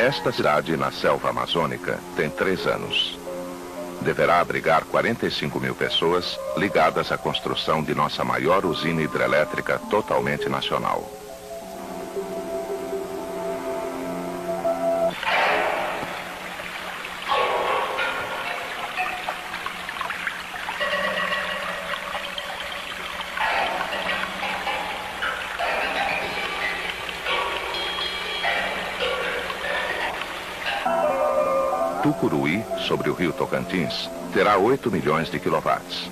Esta cidade na selva amazônica tem 3 anos. Deverá abrigar 45 mil pessoas ligadas à construção de nossa maior usina hidrelétrica totalmente nacional. Tucuruí, sobre o rio Tocantins, terá 8 milhões de quilowatts.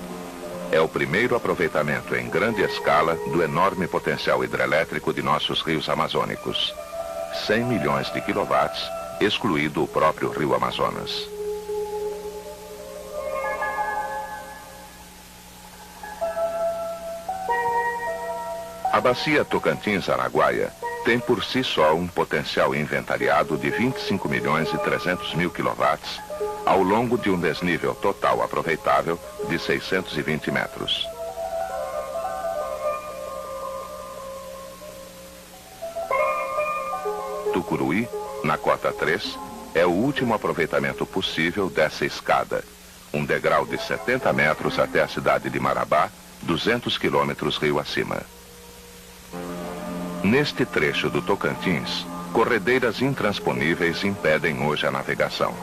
É o primeiro aproveitamento em grande escala do enorme potencial hidrelétrico de nossos rios amazônicos. 100 milhões de quilowatts, excluído o próprio rio Amazonas. A bacia Tocantins-Araguaia tem por si só um potencial inventariado de 25 milhões e 300 mil quilowatts ao longo de um desnível total aproveitável de 620 metros. Tucuruí, na cota 3, é o último aproveitamento possível dessa escada, um degrau de 70 metros até a cidade de Marabá, 200 quilômetros rio acima. Neste trecho do Tocantins, corredeiras intransponíveis impedem hoje a navegação.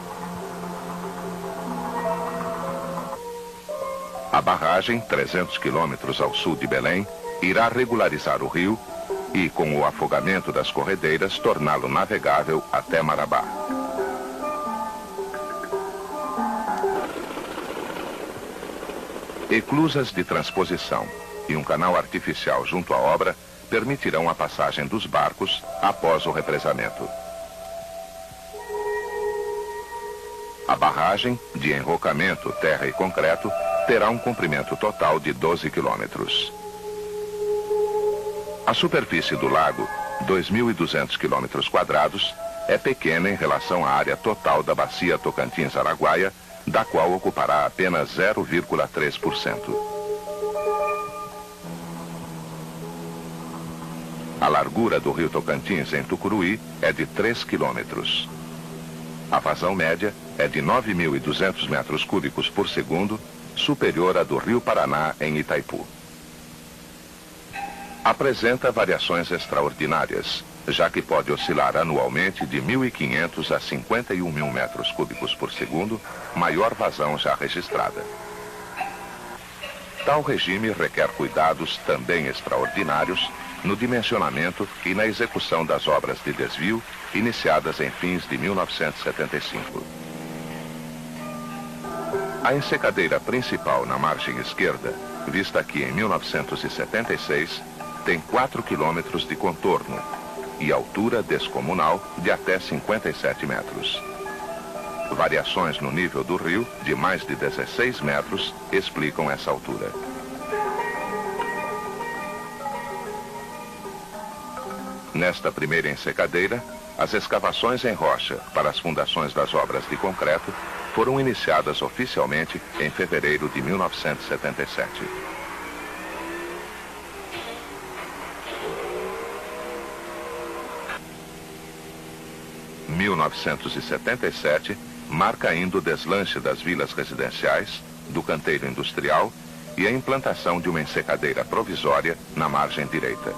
A barragem, 300 quilômetros ao sul de Belém, irá regularizar o rio e, com o afogamento das corredeiras, torná-lo navegável até Marabá. Eclusas de transposição e um canal artificial junto à obra permitirão a passagem dos barcos após o represamento. A barragem, de enrocamento, terra e concreto, terá um comprimento total de 12 quilômetros. A superfície do lago, 2.200 quilômetros quadrados, é pequena em relação à área total da bacia Tocantins-Araguaia, da qual ocupará apenas 0,3%. A largura do rio Tocantins em Tucuruí é de 3 quilômetros. A vazão média é de 9.200 metros cúbicos por segundo, superior à do rio Paraná em Itaipu. Apresenta variações extraordinárias, já que pode oscilar anualmente de 1.500 a 51 mil metros cúbicos por segundo, maior vazão já registrada. Tal regime requer cuidados também extraordinários no dimensionamento e na execução das obras de desvio iniciadas em fins de 1975. A ensecadeira principal na margem esquerda, vista aqui em 1976, tem 4 quilômetros de contorno e altura descomunal de até 57 metros. Variações no nível do rio, de mais de 16 metros, explicam essa altura. Nesta primeira ensecadeira, as escavações em rocha para as fundações das obras de concreto foram iniciadas oficialmente em fevereiro de 1977. Em 1977 marca ainda o deslanche das vilas residenciais, do canteiro industrial e a implantação de uma ensecadeira provisória na margem direita.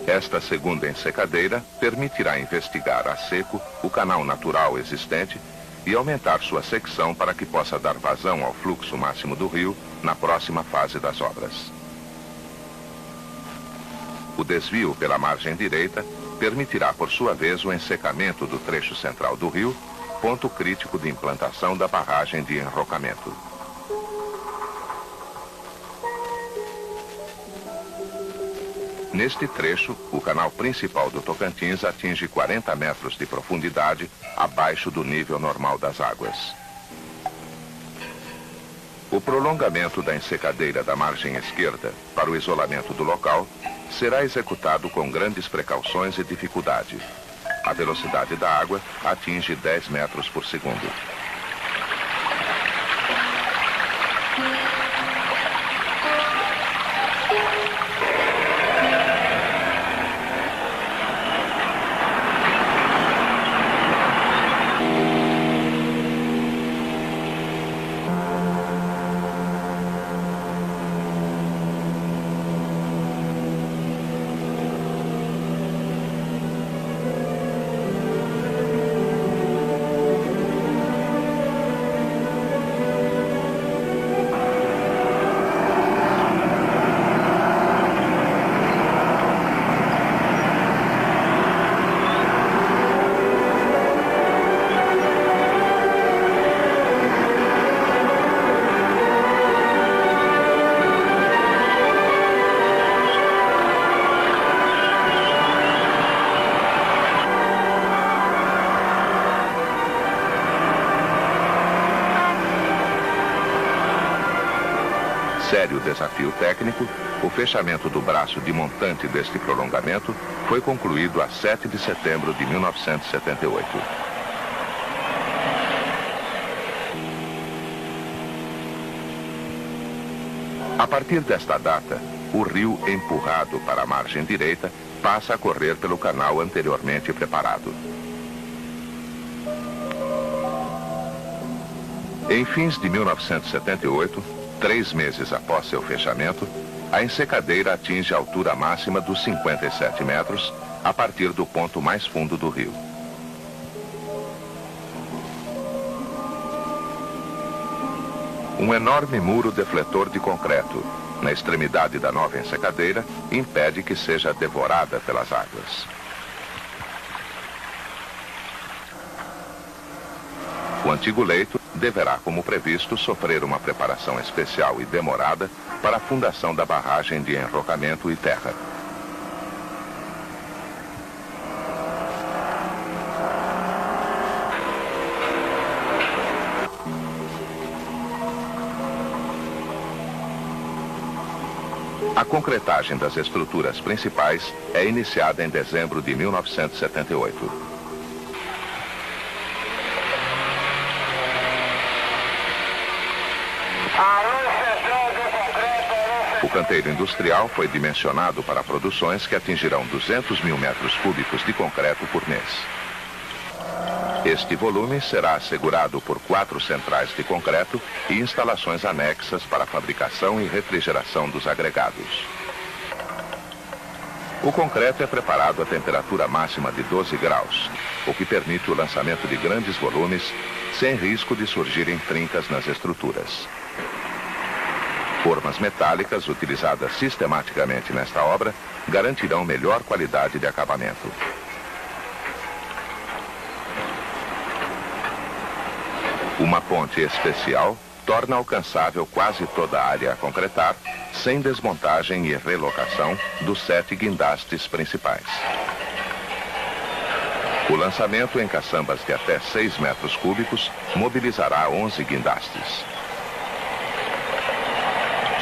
Esta segunda ensecadeira permitirá investigar a seco o canal natural existente e aumentar sua secção para que possa dar vazão ao fluxo máximo do rio na próxima fase das obras. O desvio pela margem direita permitirá, por sua vez, o ensecamento do trecho central do rio, ponto crítico de implantação da barragem de enrocamento. Neste trecho, o canal principal do Tocantins atinge 40 metros de profundidade abaixo do nível normal das águas. O prolongamento da ensecadeira da margem esquerda para o isolamento do local será executado com grandes precauções e dificuldade. A velocidade da água atinge 10 metros por segundo. Sério desafio técnico, o fechamento do braço de montante deste prolongamento foi concluído a 7 de setembro de 1978. A partir desta data, o rio, empurrado para a margem direita, passa a correr pelo canal anteriormente preparado. Em fins de 1978, 3 meses após seu fechamento, a ensecadeira atinge a altura máxima dos 57 metros, a partir do ponto mais fundo do rio. Um enorme muro defletor de concreto, na extremidade da nova ensecadeira, impede que seja devorada pelas águas. O antigo leito deverá, como previsto, sofrer uma preparação especial e demorada para a fundação da barragem de enrocamento e terra. A concretagem das estruturas principais é iniciada em dezembro de 1978. O canteiro industrial foi dimensionado para produções que atingirão 200 mil metros cúbicos de concreto por mês. Este volume será assegurado por 4 centrais de concreto e instalações anexas para a fabricação e refrigeração dos agregados. O concreto é preparado a temperatura máxima de 12 graus, o que permite o lançamento de grandes volumes sem risco de surgirem trincas nas estruturas. Formas metálicas utilizadas sistematicamente nesta obra garantirão melhor qualidade de acabamento. Uma ponte especial torna alcançável quase toda a área a concretar, sem desmontagem e relocação dos 7 guindastes principais. O lançamento em caçambas de até 6 metros cúbicos mobilizará 11 guindastes.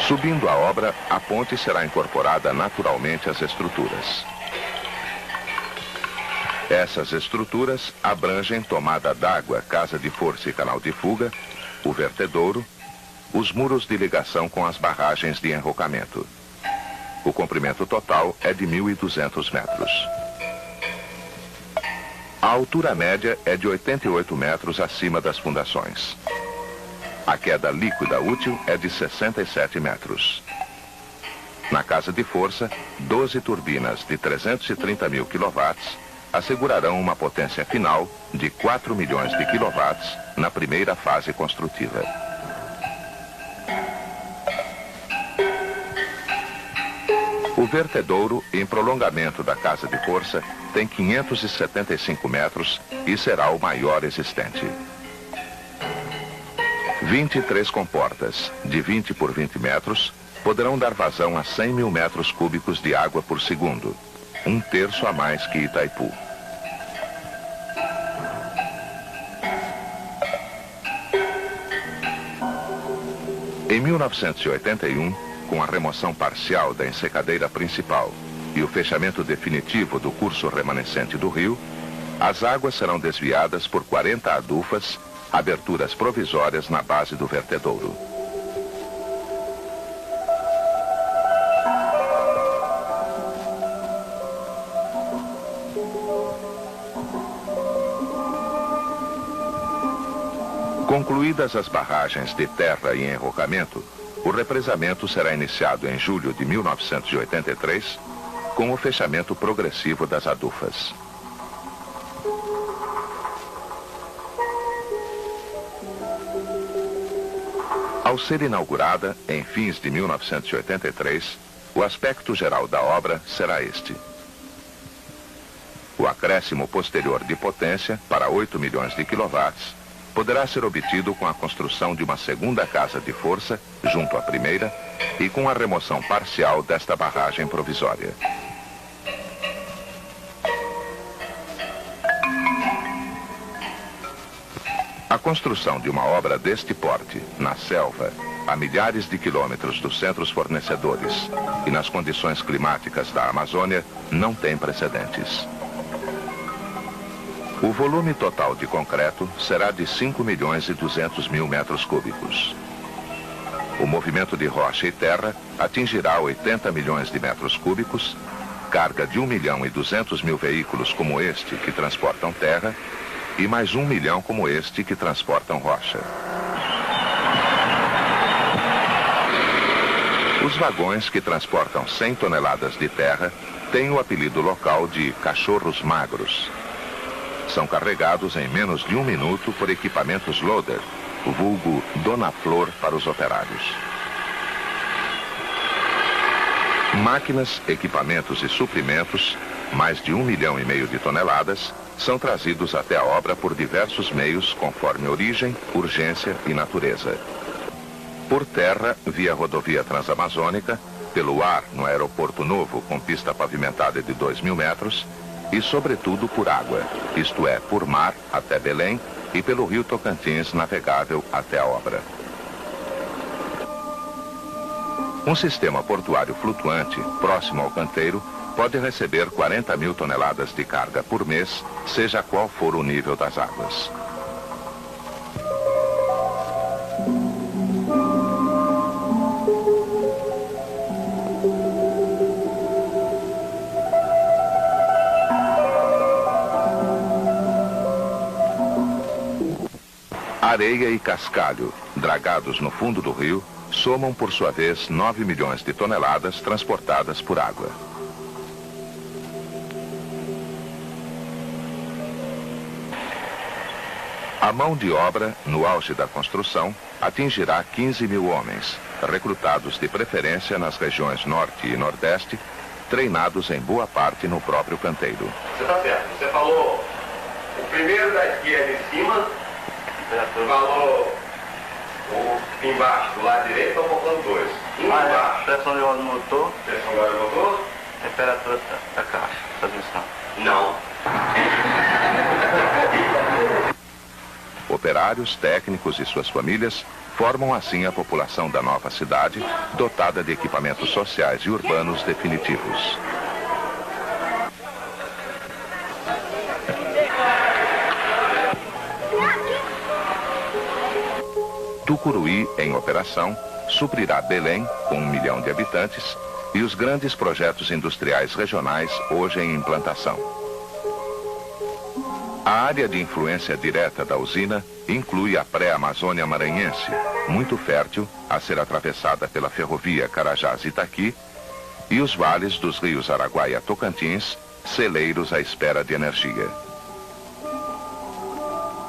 Subindo a obra, a ponte será incorporada naturalmente às estruturas. Essas estruturas abrangem tomada d'água, casa de força e canal de fuga, o vertedouro, os muros de ligação com as barragens de enrocamento. O comprimento total é de 1.200 metros. A altura média é de 88 metros acima das fundações. A queda líquida útil é de 67 metros. Na casa de força, 12 turbinas de 330 mil kW assegurarão uma potência final de 4 milhões de kW na primeira fase construtiva. O vertedouro, em prolongamento da casa de força, tem 575 metros e será o maior existente. 23 comportas, de 20 por 20 metros, poderão dar vazão a 100 mil metros cúbicos de água por segundo, 1/3 a mais que Itaipu. Em 1981, com a remoção parcial da ensecadeira principal e o fechamento definitivo do curso remanescente do rio, as águas serão desviadas por 40 adufas, aberturas provisórias na base do vertedouro. Concluídas as barragens de terra e enrocamento, o represamento será iniciado em julho de 1983, com o fechamento progressivo das adufas. Ao ser inaugurada, em fins de 1983, o aspecto geral da obra será este. O acréscimo posterior de potência, para 8 milhões de quilowatts, poderá ser obtido com a construção de uma segunda casa de força, junto à primeira, e com a remoção parcial desta barragem provisória. A construção de uma obra deste porte, na selva, a milhares de quilômetros dos centros fornecedores e nas condições climáticas da Amazônia, não tem precedentes. O volume total de concreto será de 5.200.000 metros cúbicos. O movimento de rocha e terra atingirá 80 milhões de metros cúbicos, carga de 1.200.000 veículos como este que transportam terra e mais 1 milhão como este que transportam rocha. Os vagões que transportam 100 toneladas de terra têm o apelido local de cachorros magros. São carregados em menos de 1 minuto por equipamentos loader, vulgo Dona Flor para os operários. Máquinas, equipamentos e suprimentos, mais de 1,5 milhão de toneladas, são trazidos até a obra por diversos meios, conforme origem, urgência e natureza. Por terra, via rodovia transamazônica, pelo ar no aeroporto novo com pista pavimentada de 2.000 metros e, sobretudo, por água, isto é, por mar até Belém e pelo rio Tocantins navegável até a obra. Um sistema portuário flutuante, próximo ao canteiro, pode receber 40.000 toneladas de carga por mês, seja qual for o nível das águas. Areia e cascalho, dragados no fundo do rio, somam por sua vez 9 milhões de toneladas transportadas por água. A mão de obra, no auge da construção, atingirá 15.000 homens, recrutados de preferência nas regiões Norte e Nordeste, treinados em boa parte no próprio canteiro. Você está certo, você falou o primeiro daqui é de cima, você falou o embaixo, do lado direito, estão faltando dois. Embaixo. Pressão de óleo no motor. Pressão de óleo no motor. Temperatura da caixa, transmissão. Não. Operários, técnicos e suas famílias formam assim a população da nova cidade, dotada de equipamentos sociais e urbanos definitivos. Tucuruí, em operação, suprirá Belém, com 1 milhão de habitantes, e os grandes projetos industriais regionais hoje em implantação. A área de influência direta da usina inclui a pré-Amazônia maranhense, muito fértil, a ser atravessada pela ferrovia Carajás-Itaqui, e os vales dos rios Araguaia e Tocantins, celeiros à espera de energia.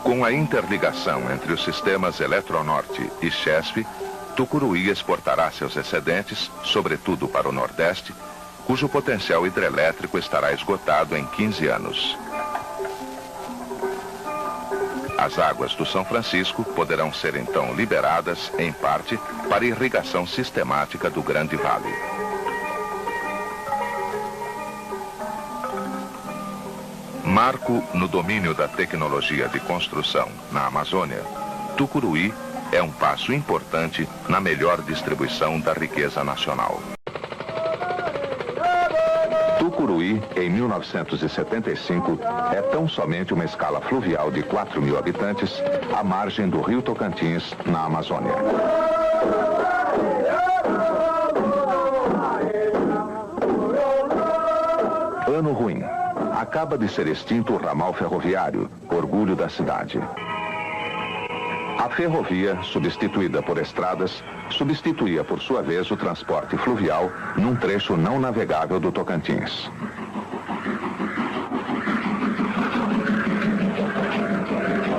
Com a interligação entre os sistemas Eletronorte e Chesf, Tucuruí exportará seus excedentes, sobretudo para o Nordeste, cujo potencial hidrelétrico estará esgotado em 15 anos. As águas do São Francisco poderão ser então liberadas, em parte, para irrigação sistemática do Grande Vale. Marco no domínio da tecnologia de construção na Amazônia, Tucuruí é um passo importante na melhor distribuição da riqueza nacional. Tucuruí, em 1975, é tão somente uma escala fluvial de 4.000 habitantes à margem do rio Tocantins, na Amazônia. Ano ruim. Acaba de ser extinto o ramal ferroviário, orgulho da cidade. A ferrovia, substituída por estradas, substituía por sua vez o transporte fluvial num trecho não navegável do Tocantins.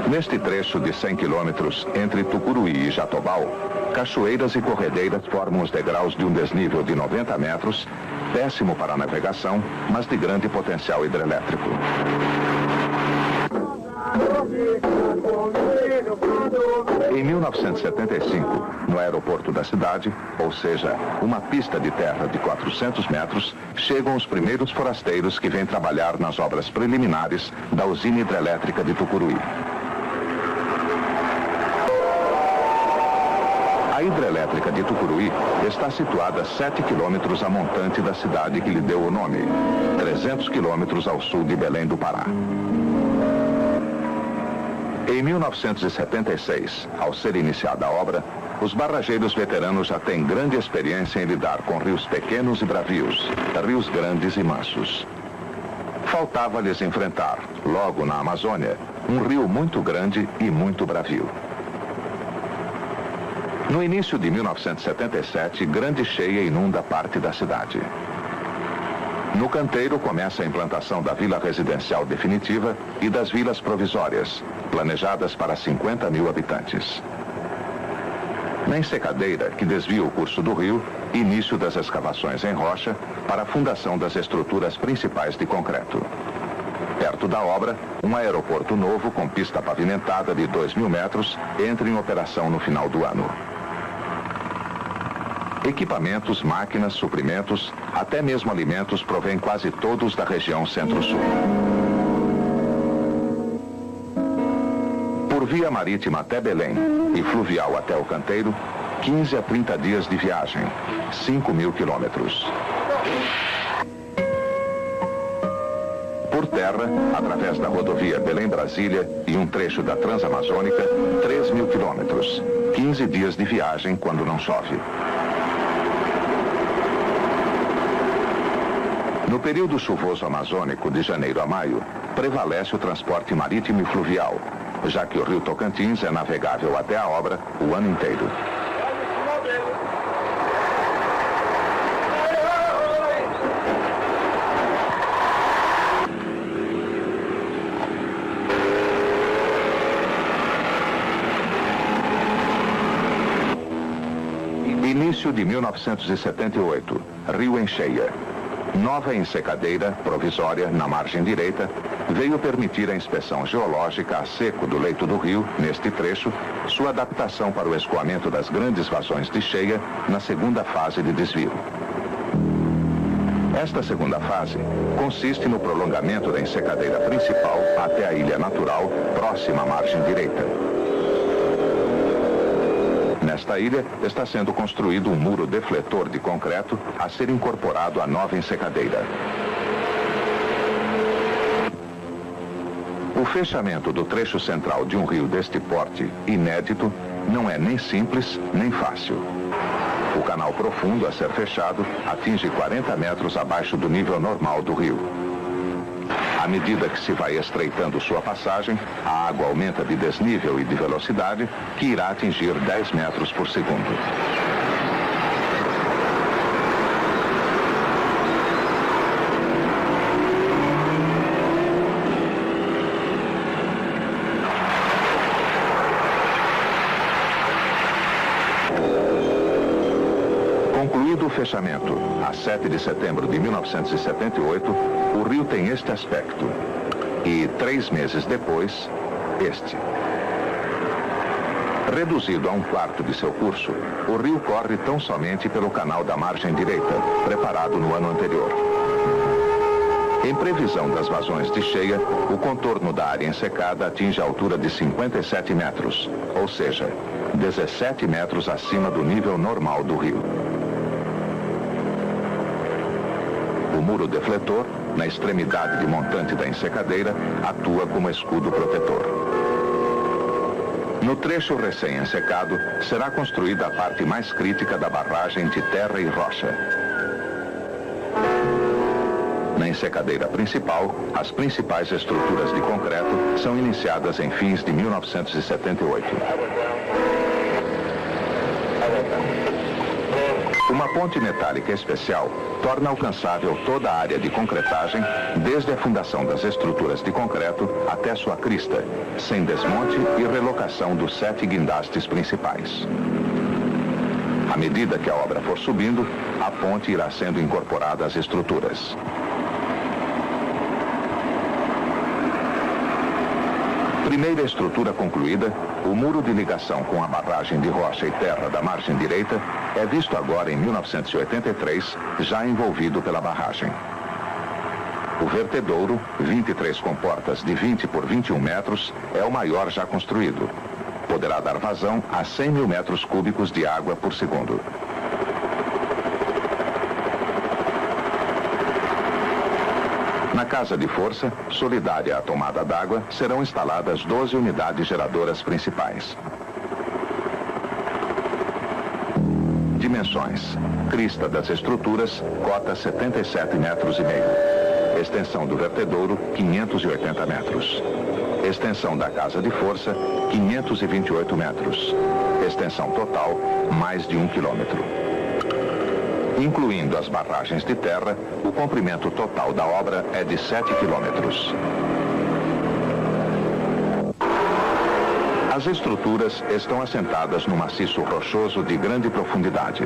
Neste trecho de 100 quilômetros entre Tucuruí e Jatobal, cachoeiras e corredeiras formam os degraus de um desnível de 90 metros, péssimo para a navegação, mas de grande potencial hidrelétrico. Em 1975, no aeroporto da cidade, ou seja, uma pista de terra de 400 metros, chegam os primeiros forasteiros que vêm trabalhar nas obras preliminares da usina hidrelétrica de Tucuruí. A hidrelétrica de Tucuruí está situada a 7 quilômetros a montante da cidade que lhe deu o nome, 300 quilômetros ao sul de Belém do Pará. Em 1976, ao ser iniciada a obra, os barrageiros veteranos já têm grande experiência em lidar com rios pequenos e bravios, rios grandes e mansos. Faltava-lhes enfrentar, logo na Amazônia, um rio muito grande e muito bravio. No início de 1977, grande cheia inunda parte da cidade. No canteiro começa a implantação da vila residencial definitiva e das vilas provisórias, planejadas para 50 mil habitantes. Na ensecadeira, que desvia o curso do rio, início das escavações em rocha para a fundação das estruturas principais de concreto. Perto da obra, um aeroporto novo com pista pavimentada de 2.000 metros entra em operação no final do ano. Equipamentos, máquinas, suprimentos, até mesmo alimentos provêm quase todos da região Centro-Sul. Por via marítima até Belém e fluvial até o canteiro, 15 a 30 dias de viagem, 5.000 quilômetros. Por terra, através da rodovia Belém-Brasília e um trecho da Transamazônica, 3.000 quilômetros, 15 dias de viagem quando não chove. No período chuvoso amazônico, de janeiro a maio, prevalece o transporte marítimo e fluvial, já que o rio Tocantins é navegável até a obra o ano inteiro. Início de 1978, rio em cheia. Nova ensecadeira, provisória, na margem direita, veio permitir a inspeção geológica a seco do leito do rio, neste trecho, sua adaptação para o escoamento das grandes vazões de cheia na segunda fase de desvio. Esta segunda fase consiste no prolongamento da ensecadeira principal até a ilha natural, próxima à margem direita. Nesta ilha está sendo construído um muro defletor de concreto a ser incorporado à nova ensecadeira. O fechamento do trecho central de um rio deste porte, inédito, não é nem simples nem fácil. O canal profundo a ser fechado atinge 40 metros abaixo do nível normal do rio. À medida que se vai estreitando sua passagem, a água aumenta de desnível e de velocidade, que irá atingir 10 metros por segundo. Concluído o fechamento, a 7 de setembro de 1978, o rio tem este aspecto. E 3 meses depois, este. Reduzido a 1/4 de seu curso, o rio corre tão somente pelo canal da margem direita, preparado no ano anterior. Em previsão das vazões de cheia, o contorno da área ensecada atinge a altura de 57 metros, ou seja, 17 metros acima do nível normal do rio. O muro defletor, na extremidade de montante da ensecadeira, atua como escudo protetor. No trecho recém-ensecado, será construída a parte mais crítica da barragem de terra e rocha. Na ensecadeira principal, as principais estruturas de concreto são iniciadas em fins de 1978. Uma ponte metálica especial torna alcançável toda a área de concretagem, desde a fundação das estruturas de concreto até sua crista, sem desmonte e relocação dos 7 guindastes principais. À medida que a obra for subindo, a ponte irá sendo incorporada às estruturas. Primeira estrutura concluída, o muro de ligação com a barragem de rocha e terra da margem direita é visto agora em 1983, já envolvido pela barragem. O vertedouro, 23 comportas de 20 por 21 metros, é o maior já construído. poderá dar vazão a 100 mil metros cúbicos de água por segundo. Na casa de força, solidária à tomada d'água, serão instaladas 12 unidades geradoras principais. Dimensões. Crista das estruturas, cota 77 metros e meio. Extensão do vertedouro, 580 metros. Extensão da casa de força, 528 metros. Extensão total, mais de 1 quilômetro. Incluindo as barragens de terra, o comprimento total da obra é de 7 quilômetros. As estruturas estão assentadas no maciço rochoso de grande profundidade.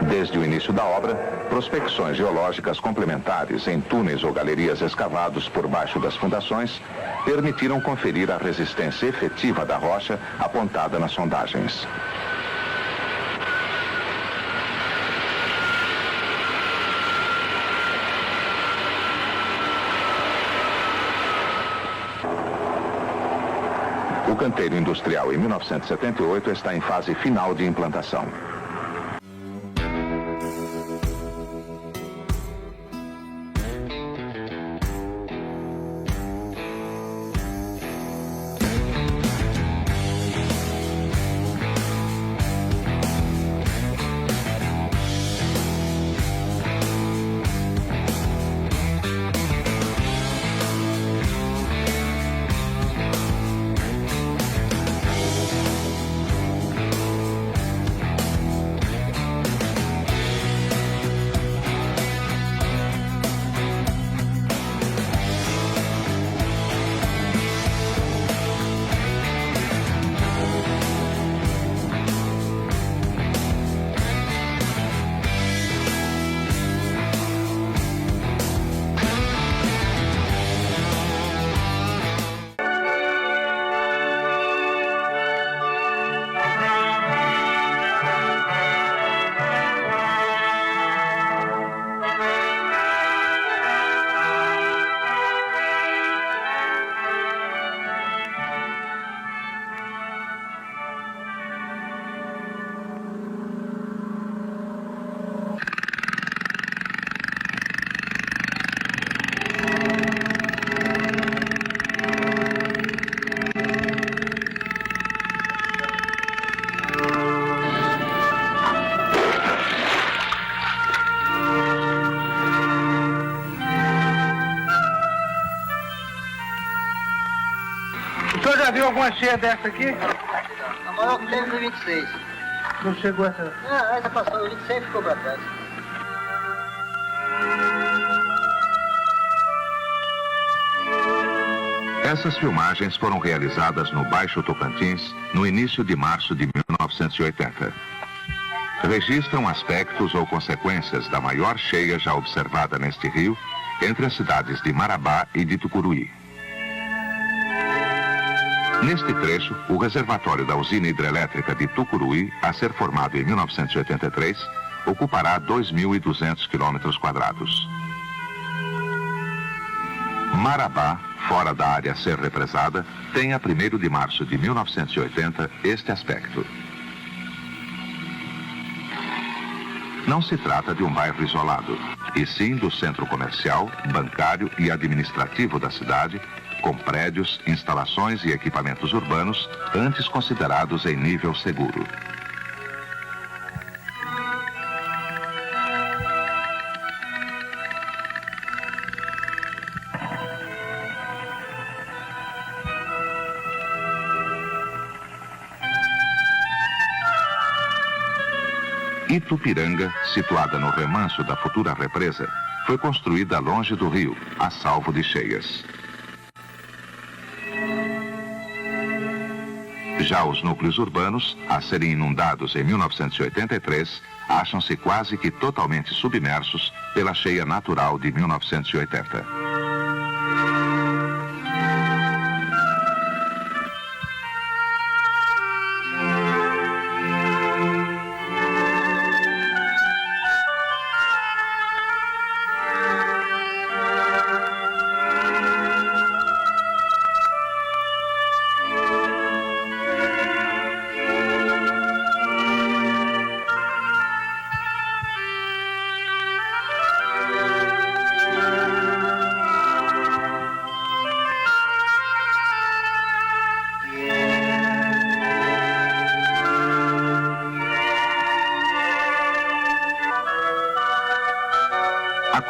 Desde o início da obra, prospecções geológicas complementares em túneis ou galerias escavados por baixo das fundações permitiram conferir a resistência efetiva da rocha apontada nas sondagens. O canteiro industrial em 1978 está em fase final de implantação. O senhor já viu alguma cheia dessa aqui? A maior que teve foi 26. Não chegou essa. Ah, essa passou, 26 ficou pra trás. Essas filmagens foram realizadas no Baixo Tocantins no início de março de 1980. Registram aspectos ou consequências da maior cheia já observada neste rio entre as cidades de Marabá e de Tucuruí. Neste trecho, o reservatório da usina hidrelétrica de Tucuruí, a ser formado em 1983, ocupará 2.200 quilômetros quadrados. Marabá, fora da área a ser represada, tem a 1º de março de 1980 este aspecto. Não se trata de um bairro isolado, e sim do centro comercial, bancário e administrativo da cidade, com prédios, instalações e equipamentos urbanos antes considerados em nível seguro. Itupiranga, situada no remanso da futura represa, foi construída longe do rio, a salvo de cheias. Já os núcleos urbanos, a serem inundados em 1983, acham-se quase que totalmente submersos pela cheia natural de 1980.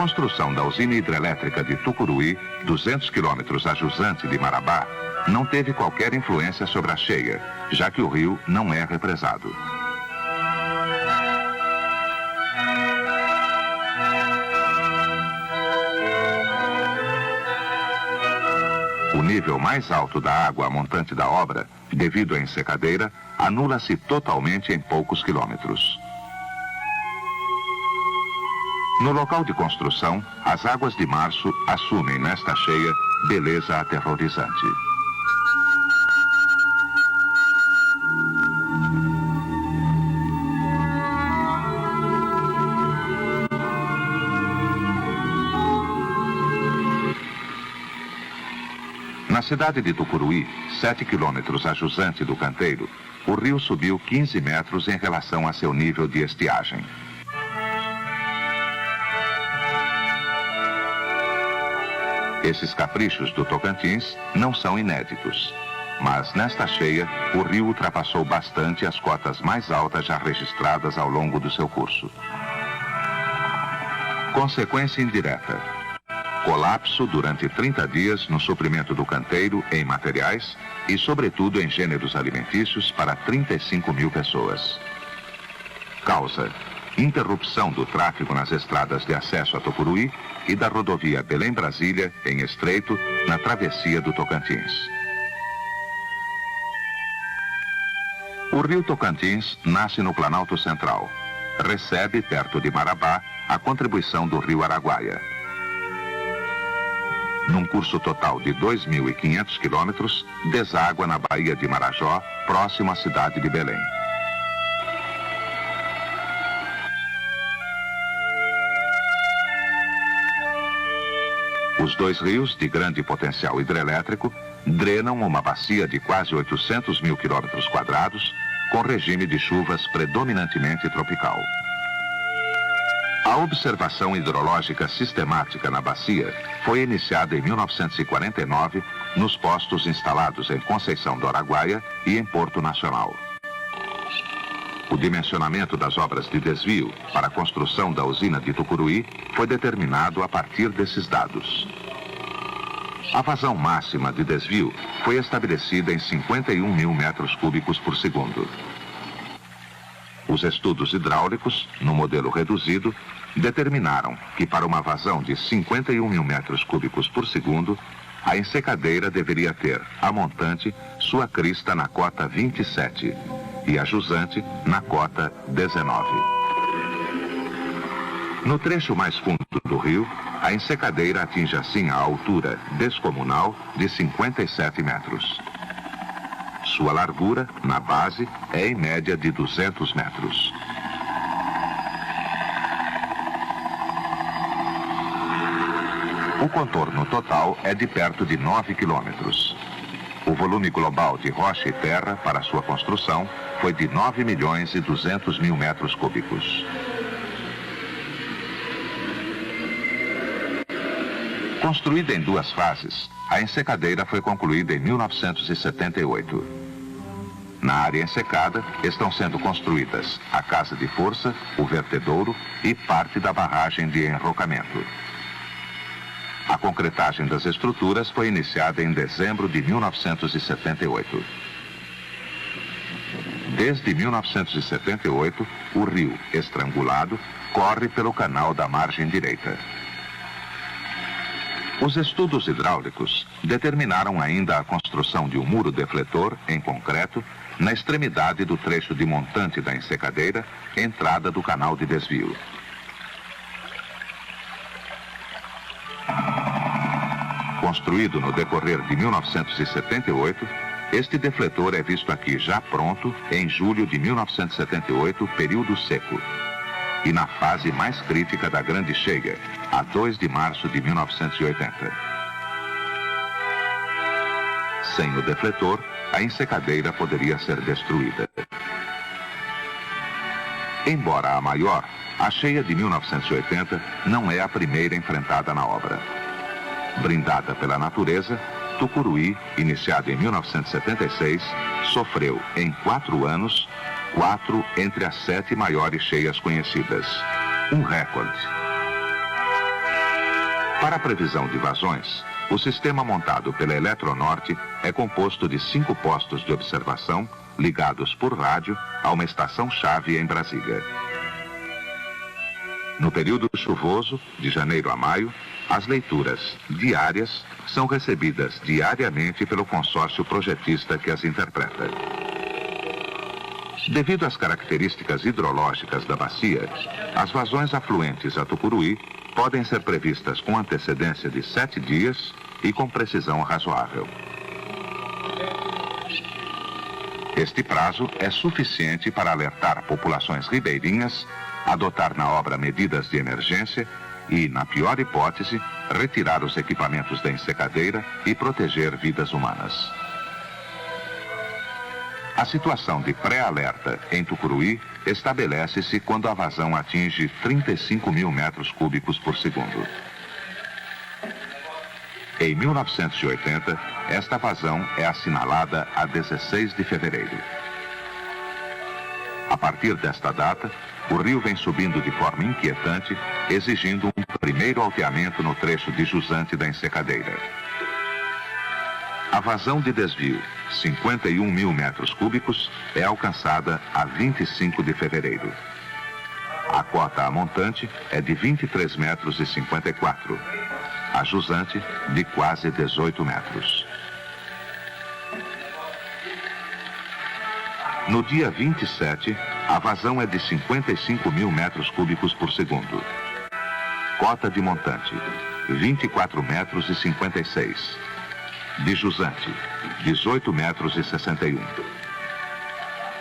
construção da usina hidrelétrica de Tucuruí, 200 quilômetros a jusante de Marabá, não teve qualquer influência sobre a cheia, já que o rio não é represado. O nível mais alto da água montante da obra, devido à ensecadeira, anula-se totalmente em poucos quilômetros. No local de construção, as águas de março assumem nesta cheia beleza aterrorizante. Na cidade de Tucuruí, 7 quilômetros a jusante do canteiro, o rio subiu 15 metros em relação a seu nível de estiagem. Esses caprichos do Tocantins não são inéditos, mas nesta cheia, o rio ultrapassou bastante as cotas mais altas já registradas ao longo do seu curso. Consequência indireta: colapso durante 30 dias no suprimento do canteiro em materiais e, sobretudo, em gêneros alimentícios para 35 mil pessoas. Causa: interrupção do tráfego nas estradas de acesso a Tucuruí e da rodovia Belém-Brasília, em estreito, na travessia do Tocantins. O rio Tocantins nasce no Planalto Central. Recebe, perto de Marabá, a contribuição do rio Araguaia. Num curso total de 2.500 quilômetros, deságua na Baía de Marajó, próximo à cidade de Belém. Os dois rios, de grande potencial hidrelétrico, drenam uma bacia de quase 800 mil quilômetros quadrados, com regime de chuvas predominantemente tropical. A observação hidrológica sistemática na bacia foi iniciada em 1949 nos postos instalados em Conceição do Araguaia e em Porto Nacional. O dimensionamento das obras de desvio para a construção da usina de Tucuruí foi determinado a partir desses dados. A vazão máxima de desvio foi estabelecida em 51 mil metros cúbicos por segundo. Os estudos hidráulicos, no modelo reduzido, determinaram que para uma vazão de 51 mil metros cúbicos por segundo, a ensecadeira deveria ter, a montante, sua crista na cota 27 e a jusante na cota 19. No trecho mais fundo do rio, a ensecadeira atinge assim a altura descomunal de 57 metros. Sua largura, na base, é em média de 200 metros. O contorno total é de perto de 9 quilômetros. O volume global de rocha e terra para sua construção foi de 9.200.000 metros cúbicos. Construída em duas fases, a ensecadeira foi concluída em 1978. Na área ensecada estão sendo construídas a casa de força, o vertedouro e parte da barragem de enrocamento. A concretagem das estruturas foi iniciada em dezembro de 1978. Desde 1978, o rio, estrangulado, corre pelo canal da margem direita. Os estudos hidráulicos determinaram ainda a construção de um muro defletor, em concreto, na extremidade do trecho de montante da ensecadeira, entrada do canal de desvio. Construído no decorrer de 1978, este defletor é visto aqui já pronto em julho de 1978, período seco, e na fase mais crítica da grande cheia, a 2 de março de 1980. Sem o defletor, a ensecadeira poderia ser destruída. Embora a maior, a cheia de 1980 não é a primeira enfrentada na obra. Brindada pela natureza, Tucuruí, iniciado em 1976, sofreu, em 4 anos, 4 entre as 7 maiores cheias conhecidas. Um recorde. Para a previsão de vazões, o sistema montado pela Eletronorte é composto de 5 postos de observação ligados por rádio a uma estação-chave em Brasília. No período chuvoso, de janeiro a maio, as leituras diárias são recebidas diariamente pelo consórcio projetista que as interpreta. Devido às características hidrológicas da bacia, as vazões afluentes a Tucuruí podem ser previstas com antecedência de 7 dias e com precisão razoável. Este prazo é suficiente para alertar populações ribeirinhas, adotar na obra medidas de emergência e, na pior hipótese, retirar os equipamentos da ensecadeira e proteger vidas humanas. A situação de pré-alerta em Tucuruí estabelece-se quando a vazão atinge 35 mil metros cúbicos por segundo. Em 1980, esta vazão é assinalada a 16 de fevereiro. A partir desta data, o rio vem subindo de forma inquietante, exigindo um primeiro alteamento no trecho de jusante da ensecadeira. A vazão de desvio, 51 mil metros cúbicos, é alcançada a 25 de fevereiro. A cota a montante é de 23 metros e 54. A jusante, de quase 18 metros. No dia 27, a vazão é de 55 mil metros cúbicos por segundo. Cota de montante, 24 metros e 56. De jusante, 18 metros e 61.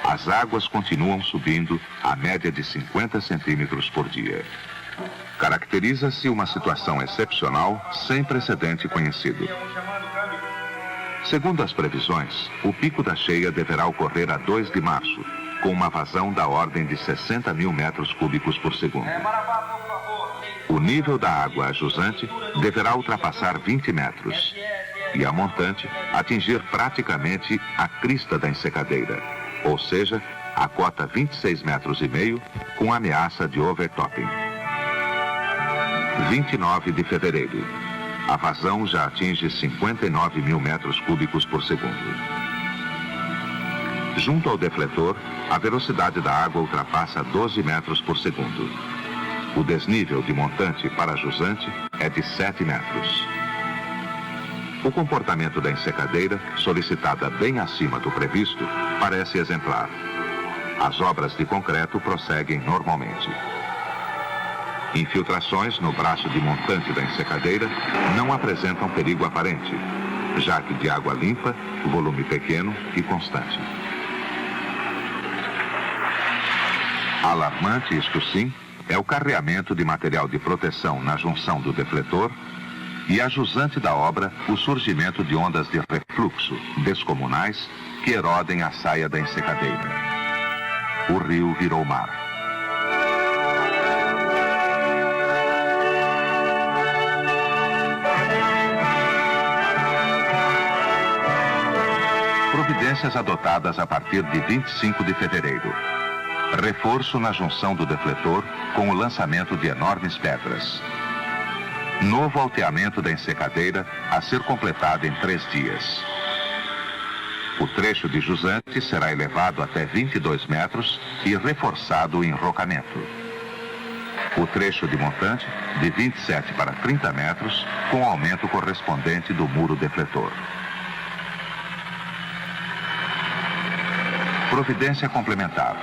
As águas continuam subindo a média de 50 centímetros por dia. Caracteriza-se uma situação excepcional sem precedente conhecido. Segundo as previsões, o pico da cheia deverá ocorrer a 2 de março, com uma vazão da ordem de 60 mil metros cúbicos por segundo. O nível da água a jusante deverá ultrapassar 20 metros e a montante atingir praticamente a crista da ensecadeira, ou seja, a cota 26 metros e meio, com ameaça de overtopping. 29 de fevereiro. A vazão já atinge 59 mil metros cúbicos por segundo. Junto ao defletor, a velocidade da água ultrapassa 12 metros por segundo. O desnível de montante para jusante é de 7 metros. O comportamento da ensecadeira, solicitada bem acima do previsto, parece exemplar. As obras de concreto prosseguem normalmente. Infiltrações no braço de montante da ensecadeira não apresentam perigo aparente, já que de água limpa, volume pequeno e constante. Alarmante, isto sim, é o carreamento de material de proteção na junção do defletor e a jusante da obra, o surgimento de ondas de refluxo descomunais que erodem a saia da ensecadeira. O rio virou mar. Providências adotadas a partir de 25 de fevereiro. Reforço na junção do defletor com o lançamento de enormes pedras. Novo alteamento da ensecadeira a ser completado em 3 dias. O trecho de jusante será elevado até 22 metros e reforçado o enrocamento. O trecho de montante de 27 para 30 metros com aumento correspondente do muro defletor. Providência complementar.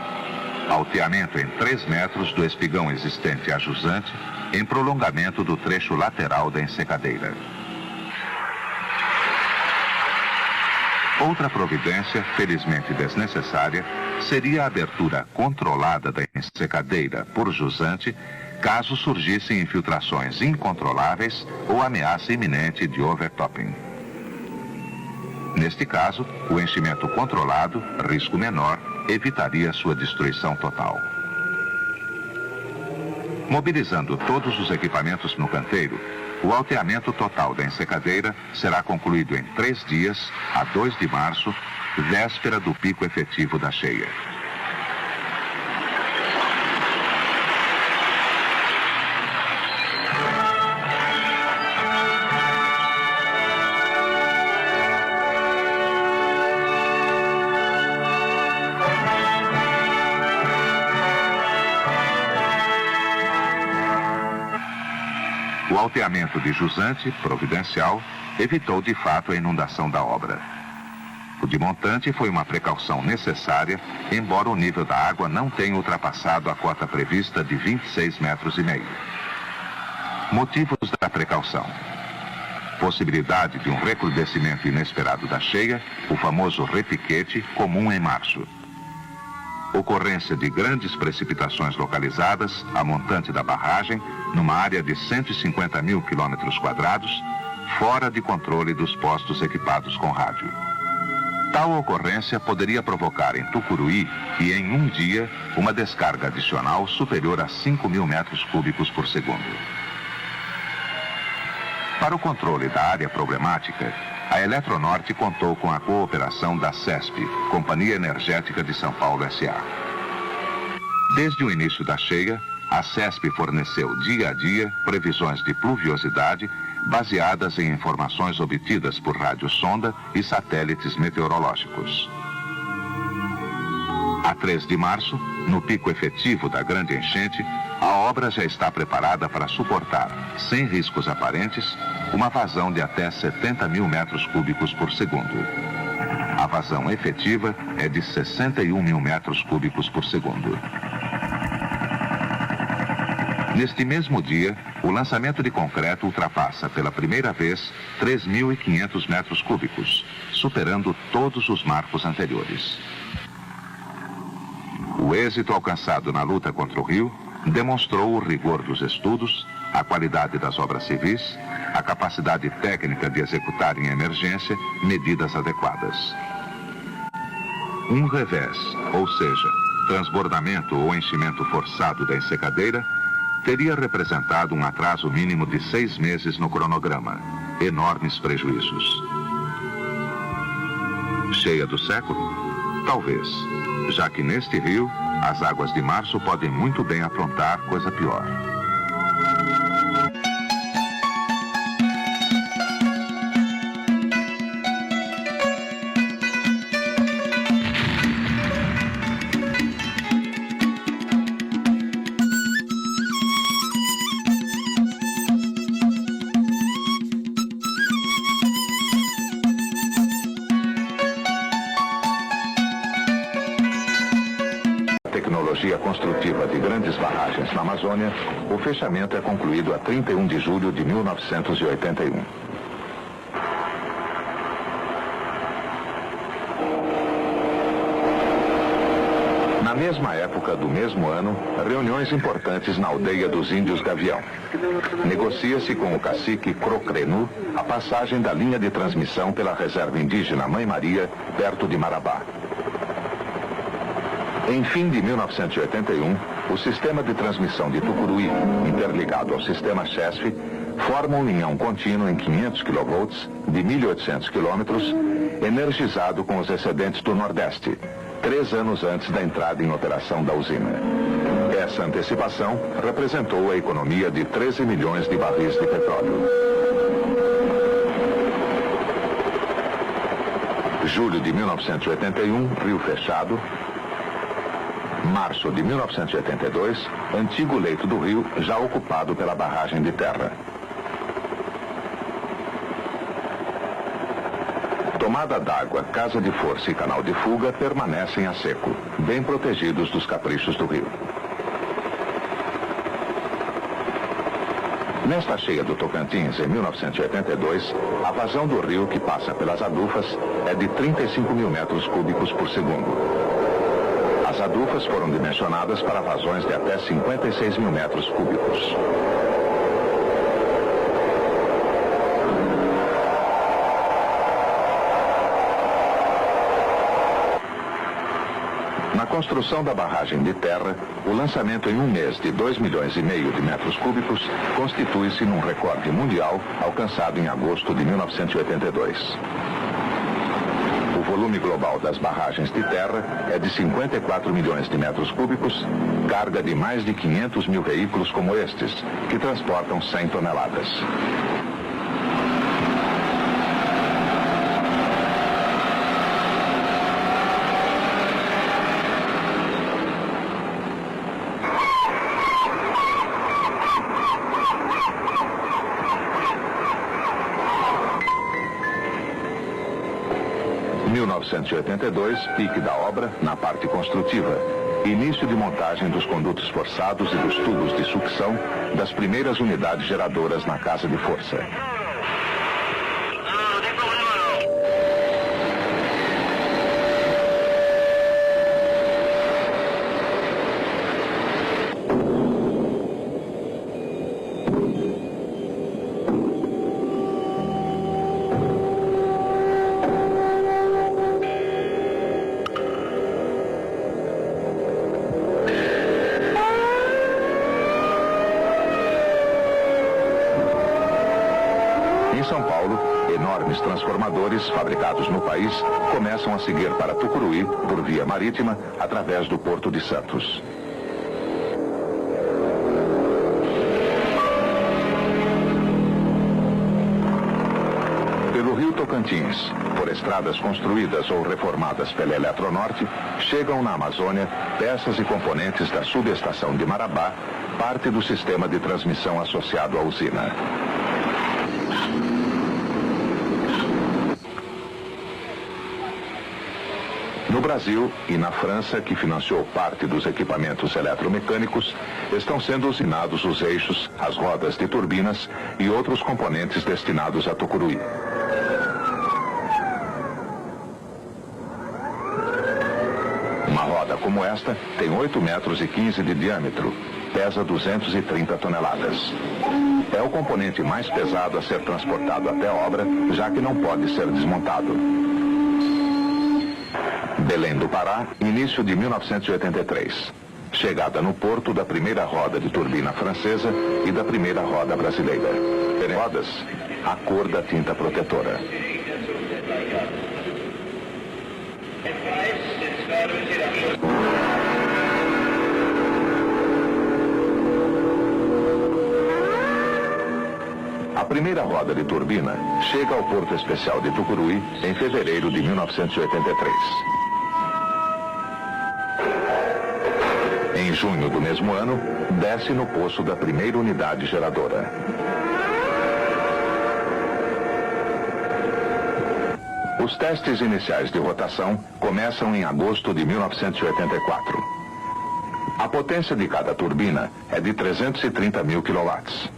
Alteamento em 3 metros do espigão existente a jusante em prolongamento do trecho lateral da ensecadeira. Outra providência, felizmente desnecessária, seria a abertura controlada da ensecadeira por jusante caso surgissem infiltrações incontroláveis ou ameaça iminente de overtopping. Neste caso, o enchimento controlado, risco menor, evitaria sua destruição total. Mobilizando todos os equipamentos no canteiro, o alteamento total da ensecadeira será concluído em 3 dias, a 2 de março, véspera do pico efetivo da cheia. O alteamento de jusante, providencial, evitou de fato a inundação da obra. O de montante foi uma precaução necessária, embora o nível da água não tenha ultrapassado a cota prevista de 26,5 metros. Motivos da precaução: possibilidade de um recrudescimento inesperado da cheia, o famoso repiquete, comum em março. Ocorrência de grandes precipitações localizadas a montante da barragem, numa área de 150 mil quilômetros quadrados, fora de controle dos postos equipados com rádio. Tal ocorrência poderia provocar em Tucuruí, e em um dia, uma descarga adicional superior a 5 mil metros cúbicos por segundo. Para o controle da área problemática, a Eletronorte contou com a cooperação da CESP, Companhia Energética de São Paulo S.A. Desde o início da cheia, a CESP forneceu dia a dia previsões de pluviosidade baseadas em informações obtidas por rádio-sonda e satélites meteorológicos. A 3 de março, no pico efetivo da grande enchente, a obra já está preparada para suportar, sem riscos aparentes, uma vazão de até 70 mil metros cúbicos por segundo. A vazão efetiva é de 61 mil metros cúbicos por segundo. Neste mesmo dia, o lançamento de concreto ultrapassa pela primeira vez 3.500 metros cúbicos, superando todos os marcos anteriores. O êxito alcançado na luta contra o rio demonstrou o rigor dos estudos, a qualidade das obras civis, a capacidade técnica de executar em emergência medidas adequadas. Um revés, ou seja, transbordamento ou enchimento forçado da ensecadeira, teria representado um atraso mínimo de 6 meses no cronograma, enormes prejuízos. Cheia do século? Talvez, já que neste rio, as águas de março podem muito bem aprontar coisa pior. Tecnologia construtiva de grandes barragens na Amazônia, o fechamento é concluído a 31 de julho de 1981. Na mesma época do mesmo ano, reuniões importantes na aldeia dos Índios Gavião. Negocia-se com o cacique Crocrenu a passagem da linha de transmissão pela reserva indígena Mãe Maria, perto de Marabá. Em fim de 1981, o sistema de transmissão de Tucuruí, interligado ao sistema CESF, forma um linhão contínuo em 500 kV de 1.800 km, energizado com os excedentes do Nordeste, 3 anos antes da entrada em operação da usina. Essa antecipação representou a economia de 13 milhões de barris de petróleo. Julho de 1981, rio fechado. Março de 1982, antigo leito do rio, já ocupado pela barragem de terra. Tomada d'água, casa de força e canal de fuga permanecem a seco, bem protegidos dos caprichos do rio. Nesta cheia do Tocantins, em 1982, a vazão do rio que passa pelas adufas é de 35 mil metros cúbicos por segundo. As adufas foram dimensionadas para vazões de até 56 mil metros cúbicos. Na construção da barragem de terra, o lançamento em um mês de 2,5 milhões de metros cúbicos constitui-se num recorde mundial alcançado em agosto de 1982. O volume global das barragens de terra é de 54 milhões de metros cúbicos, carga de mais de 500 mil veículos como estes, que transportam 100 toneladas. 1982, pique da obra na parte construtiva. Início de montagem dos condutos forçados e dos tubos de sucção das primeiras unidades geradoras na casa de força. Em São Paulo, enormes transformadores fabricados no país começam a seguir para Tucuruí por via marítima através do Porto de Santos. Pelo Rio Tocantins, por estradas construídas ou reformadas pela Eletronorte, chegam na Amazônia peças e componentes da subestação de Marabá, parte do sistema de transmissão associado à usina. No Brasil e na França, que financiou parte dos equipamentos eletromecânicos, estão sendo usinados os eixos, as rodas de turbinas e outros componentes destinados a Tucuruí. Uma roda como esta tem 8 metros e 15 de diâmetro, pesa 230 toneladas. É o componente mais pesado a ser transportado até a obra, já que não pode ser desmontado. Belém do Pará, início de 1983. Chegada no porto da primeira roda de turbina francesa e da primeira roda brasileira. Rodas, a cor da tinta protetora. A primeira roda de turbina chega ao Porto Especial de Tucuruí em fevereiro de 1983. Em junho do mesmo ano, desce no poço da primeira unidade geradora. Os testes iniciais de rotação começam em agosto de 1984. A potência de cada turbina é de 330 mil quilowatts.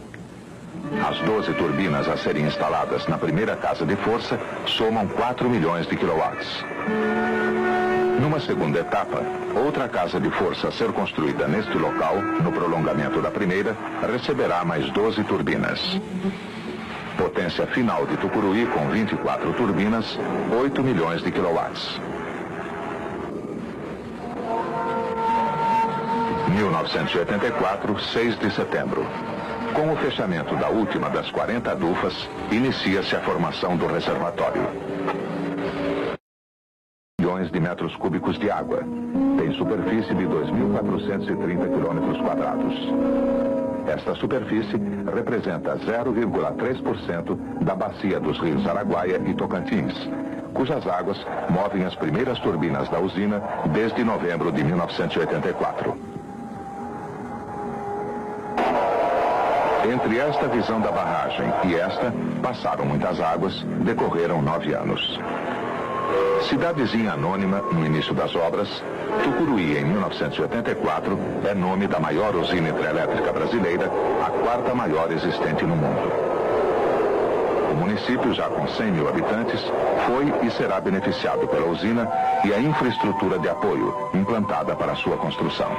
As 12 turbinas a serem instaladas na primeira casa de força somam 4 milhões de quilowatts. Numa segunda etapa, outra casa de força a ser construída neste local, no prolongamento da primeira, receberá mais 12 turbinas. Potência final de Tucuruí com 24 turbinas, 8 milhões de quilowatts. 1984, 6 de setembro. Com o fechamento da última das 40 adufas, inicia-se a formação do reservatório. Milhões de metros cúbicos de água. Tem superfície de 2.430 quilômetros quadrados. Esta superfície representa 0,3% da bacia dos rios Araguaia e Tocantins, cujas águas movem as primeiras turbinas da usina desde novembro de 1984. Entre esta visão da barragem e esta, passaram muitas águas, decorreram 9 anos. Cidadezinha anônima no início das obras, Tucuruí, em 1984, é nome da maior usina hidrelétrica brasileira, a quarta maior existente no mundo. O município, já com 100 mil habitantes, foi e será beneficiado pela usina e a infraestrutura de apoio, implantada para sua construção.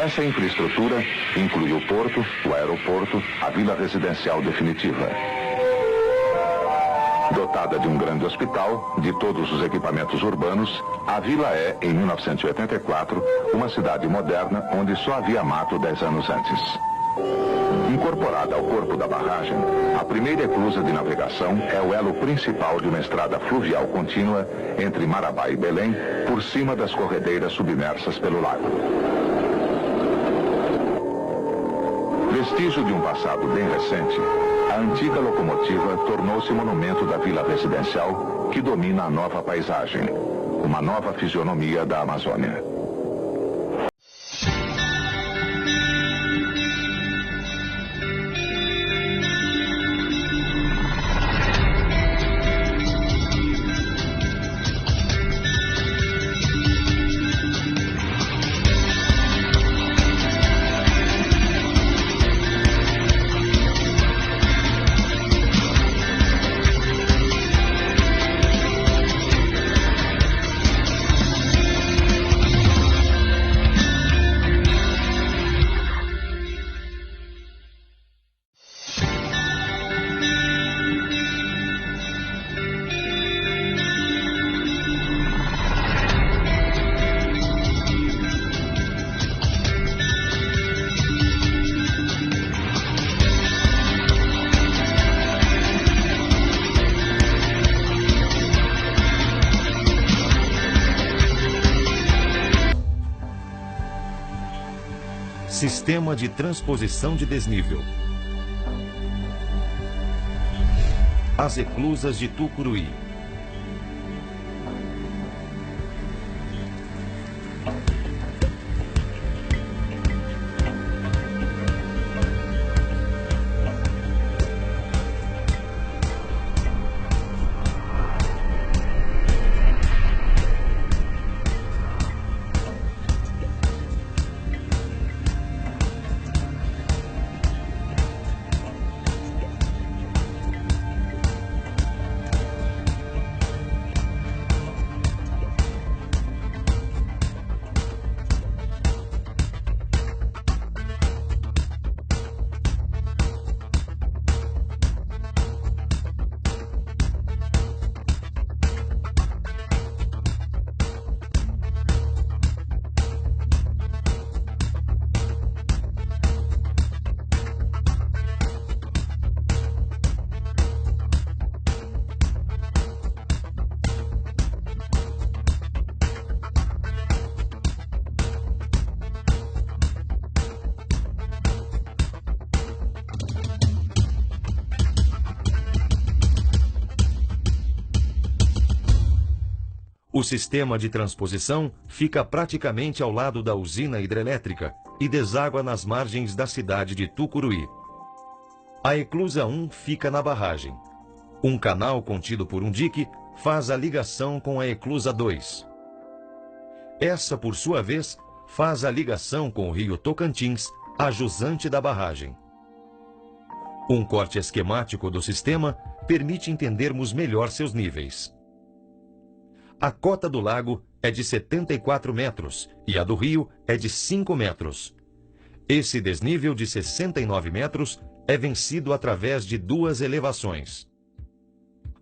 Essa infraestrutura inclui o porto, o aeroporto, a vila residencial definitiva. Dotada de um grande hospital, de todos os equipamentos urbanos, a vila é, em 1984, uma cidade moderna onde só havia mato 10 anos antes. Incorporada ao corpo da barragem, a primeira eclusa de navegação é o elo principal de uma estrada fluvial contínua entre Marabá e Belém, por cima das corredeiras submersas pelo lago. Vestígio de um passado bem recente, a antiga locomotiva tornou-se monumento da vila residencial que domina a nova paisagem, uma nova fisionomia da Amazônia. Sistema de transposição de desnível. As eclusas de Tucuruí. O sistema de transposição fica praticamente ao lado da usina hidrelétrica e deságua nas margens da cidade de Tucuruí. A eclusa 1 fica na barragem. Um canal contido por um dique faz a ligação com a eclusa 2. Essa, por sua vez, faz a ligação com o rio Tocantins, a jusante da barragem. Um corte esquemático do sistema permite entendermos melhor seus níveis. A cota do lago é de 74 metros e a do rio é de 5 metros. Esse desnível de 69 metros é vencido através de duas elevações.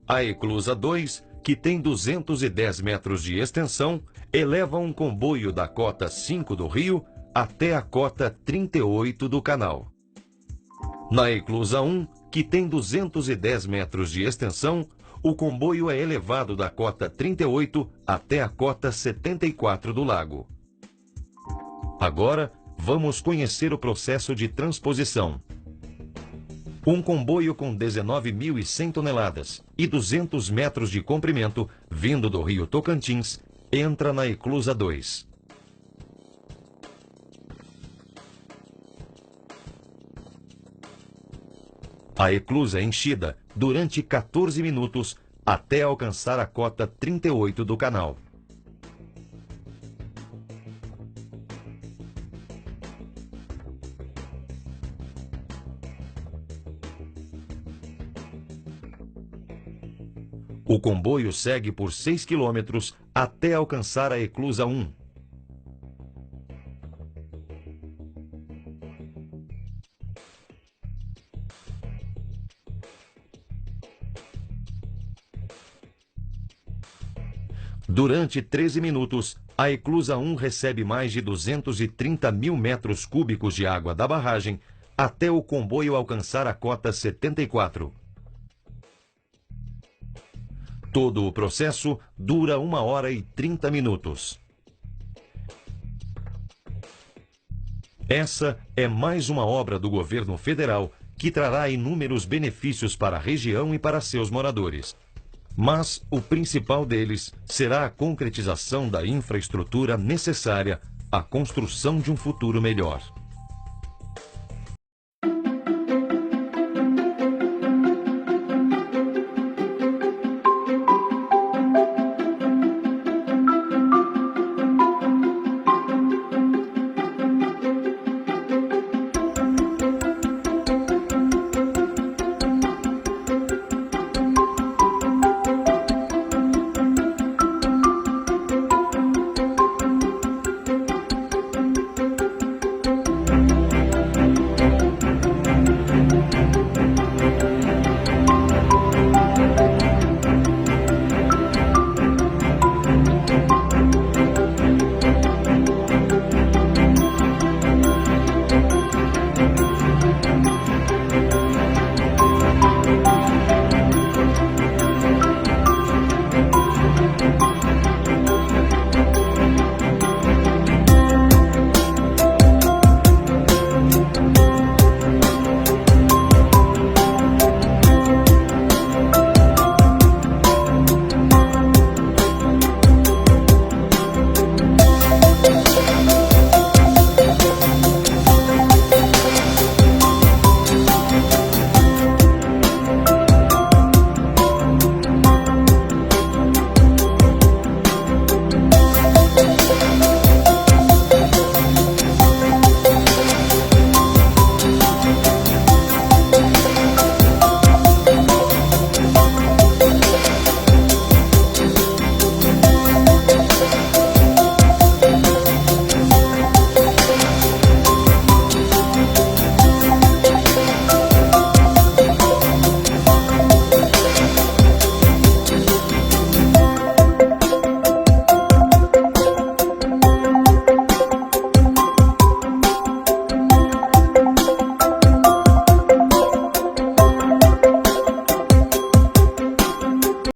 A eclusa 2, que tem 210 metros de extensão, eleva um comboio da cota 5 do rio até a cota 38 do canal. Na eclusa 1, que tem 210 metros de extensão, o comboio é elevado da cota 38 até a cota 74 do lago. Agora, vamos conhecer o processo de transposição. Um comboio com 19.100 toneladas e 200 metros de comprimento, vindo do rio Tocantins, entra na eclusa 2. A eclusa é enchida durante 14 minutos até alcançar a cota 38 do canal. O comboio segue por 6 quilômetros até alcançar a eclusa 1. Durante 13 minutos, a eclusa 1 recebe mais de 230 mil metros cúbicos de água da barragem até o comboio alcançar a cota 74. Todo o processo dura 1 hora e 30 minutos. Essa é mais uma obra do governo federal que trará inúmeros benefícios para a região e para seus moradores. Mas o principal deles será a concretização da infraestrutura necessária à construção de um futuro melhor.